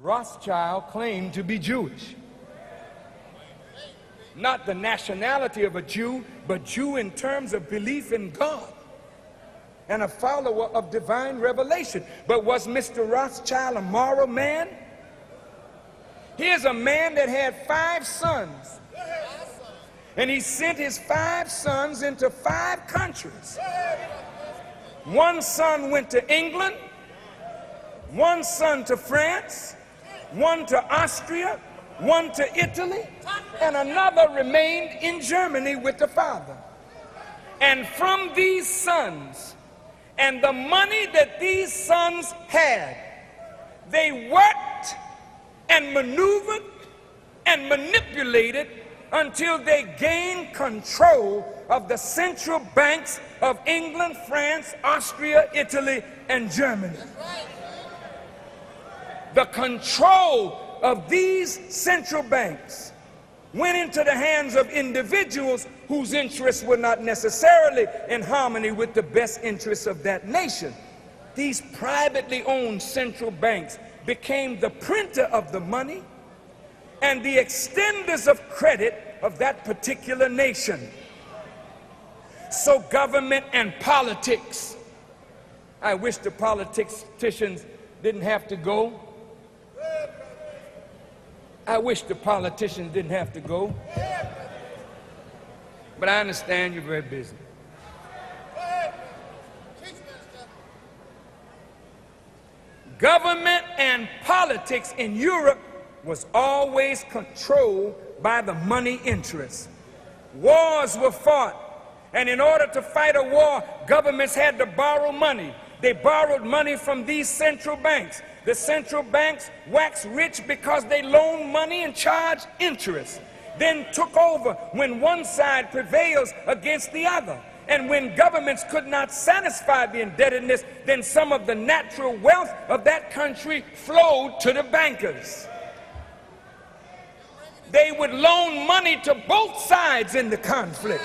Rothschild claimed to be Jewish. Not the nationality of a Jew, but Jew in terms of belief in God and a follower of divine revelation. But was Mr. Rothschild a moral man? Here's a man that had 5 sons, and he sent his 5 sons into 5 countries. 1 son went to England, 1 son to France, 1 to Austria, 1 to Italy, and another remained in Germany with the father. And from these sons and the money that these sons had, they worked and maneuvered and manipulated until they gained control of the central banks of England, France, Austria, Italy, and Germany. The control of these central banks went into the hands of individuals whose interests were not necessarily in harmony with the best interests of that nation. These privately owned central banks became the printer of the money and the extenders of credit of that particular nation. So government and politics, I wish the politicians didn't have to go. I wish the politicians didn't have to go. But I understand you're very busy. Government and politics in Europe was always controlled by the money interests. Wars were fought, and in order to fight a war, governments had to borrow money. They borrowed money from these central banks. The central banks waxed rich because they loaned money and charged interest, then took over when one side prevails against the other. And when governments could not satisfy the indebtedness, then some of the natural wealth of that country flowed to the bankers. They would loan money to both sides in the conflict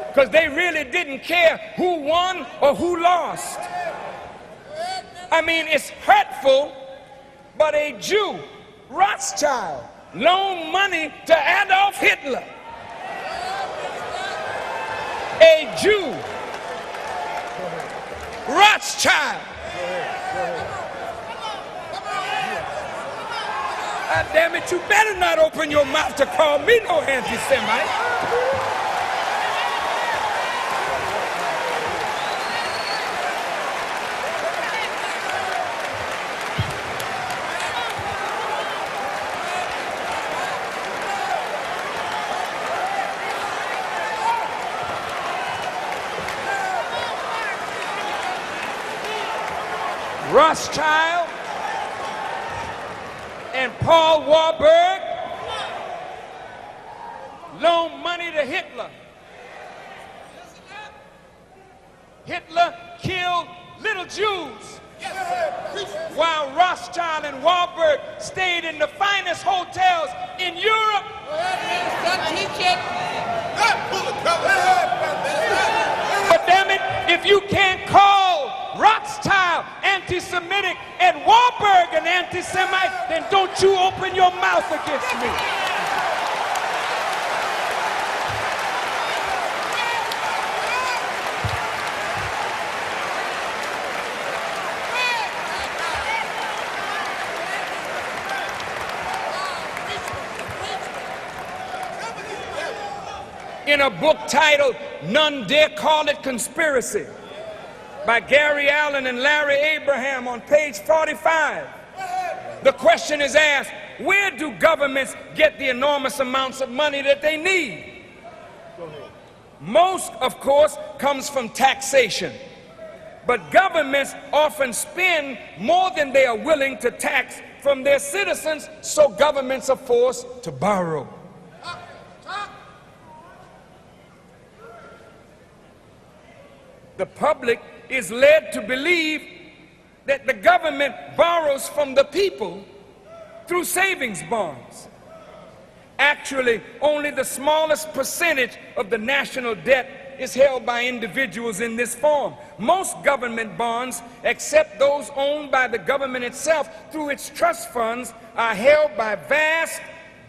because they really didn't care who won or who lost. I mean, it's hurtful, but a Jew, Rothschild, loaned money to Adolf Hitler. A Jew, Rothschild. God damn it, you better not open your mouth to call me no anti-Semite. Rothschild and Paul Warburg loaned money to Hitler. Hitler killed little Jews while Rothschild and Warburg stayed in the finest hotels in Europe. But damn it, if you can't call Rothschild anti-Semitic and Warburg an anti-Semite, then don't you open your mouth against me. In a book titled None Dare Call It Conspiracy by Gary Allen and Larry Abraham on page 45, the question is asked, where do governments get the enormous amounts of money that they need? Most, of course, comes from taxation. But governments often spend more than they are willing to tax from their citizens, so governments are forced to borrow. The public is led to believe that the government borrows from the people through savings bonds. Actually, only the smallest percentage of the national debt debt is held by individuals in this form. Most government bonds, except those owned by the government itself through its trust funds, are held by vast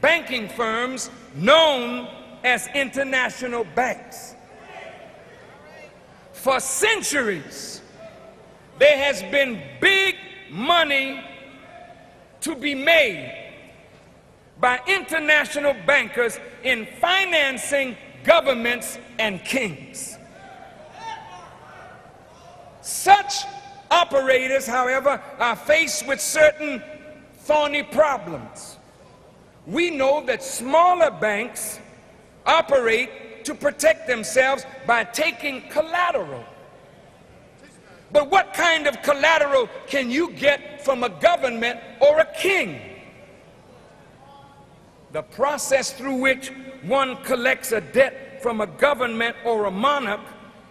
banking firms known as international banks. For centuries, there has been big money to be made by international bankers in financing governments and kings. Such operators, however, are faced with certain thorny problems. We know that smaller banks operate to protect themselves by taking collateral. But what kind of collateral can you get from a government or a king? The process through which one collects a debt from a government or a monarch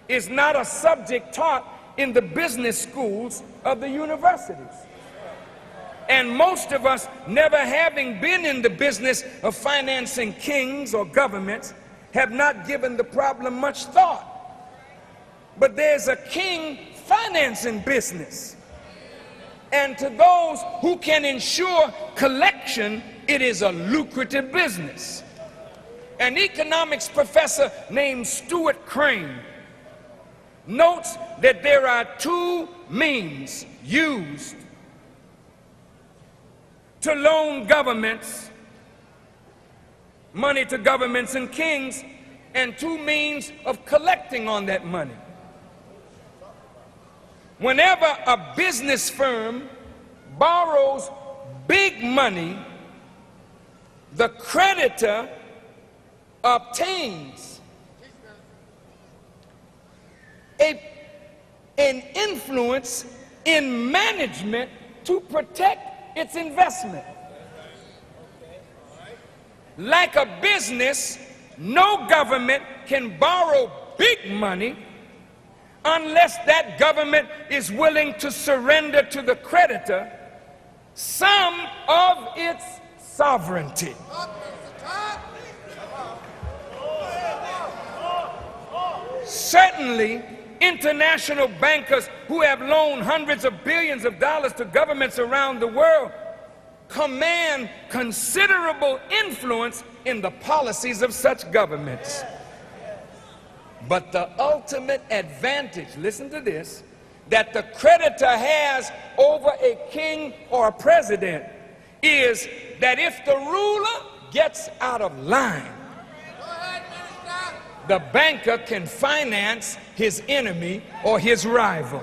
is not a subject taught in the business schools of the universities. And most of us, never having been in the business of financing kings or governments, have not given the problem much thought. But there's a king financing business. And to those who can ensure collection, it is a lucrative business. An economics professor named Stuart Crane notes that there are two means used to loan governments money to governments and kings, and two means of collecting on that money. Whenever a business firm borrows big money, the creditor obtains an influence in management to protect its investment. Like a business, no government can borrow big money unless that government is willing to surrender to the creditor some of its sovereignty. Certainly, international bankers who have loaned hundreds of billions of dollars to governments around the world command considerable influence in the policies of such governments. But the ultimate advantage, listen to this, that the creditor has over a king or a president is that if the ruler gets out of line, the banker can finance his enemy or his rival.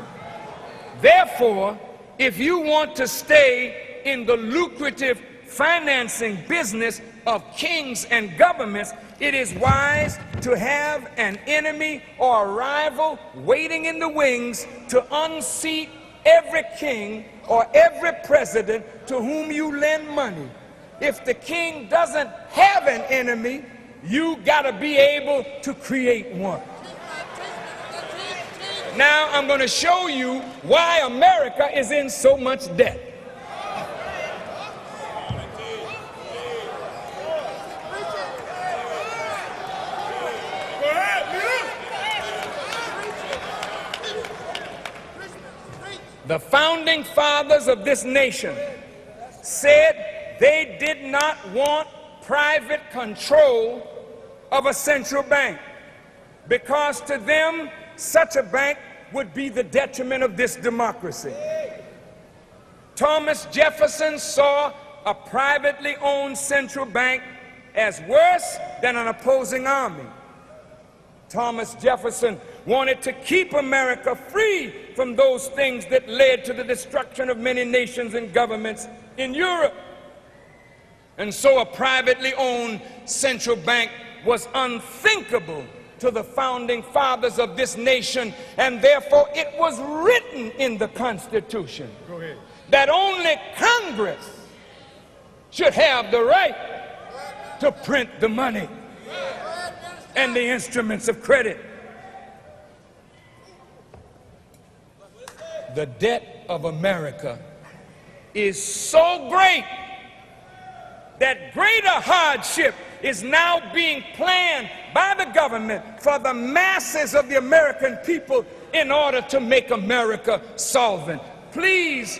Therefore, if you want to stay in the lucrative financing business of kings and governments, it is wise to have an enemy or a rival waiting in the wings to unseat every king or every president to whom you lend money. If the king doesn't have an enemy, you gotta be able to create one. Now I'm going to show you why America is in so much debt. The founding fathers of this nation said they did not want private control of a central bank because to them such a bank would be the detriment of this democracy. Thomas Jefferson saw a privately owned central bank as worse than an opposing army. Thomas Jefferson wanted to keep America free from those things that led to the destruction of many nations and governments in Europe. And so a privately owned central bank was unthinkable to the founding fathers of this nation, and therefore it was written in the Constitution that only Congress should have the right to print the money and the instruments of credit. The debt of America is so great that greater hardship is now being planned by the government for the masses of the American people in order to make America solvent. Please,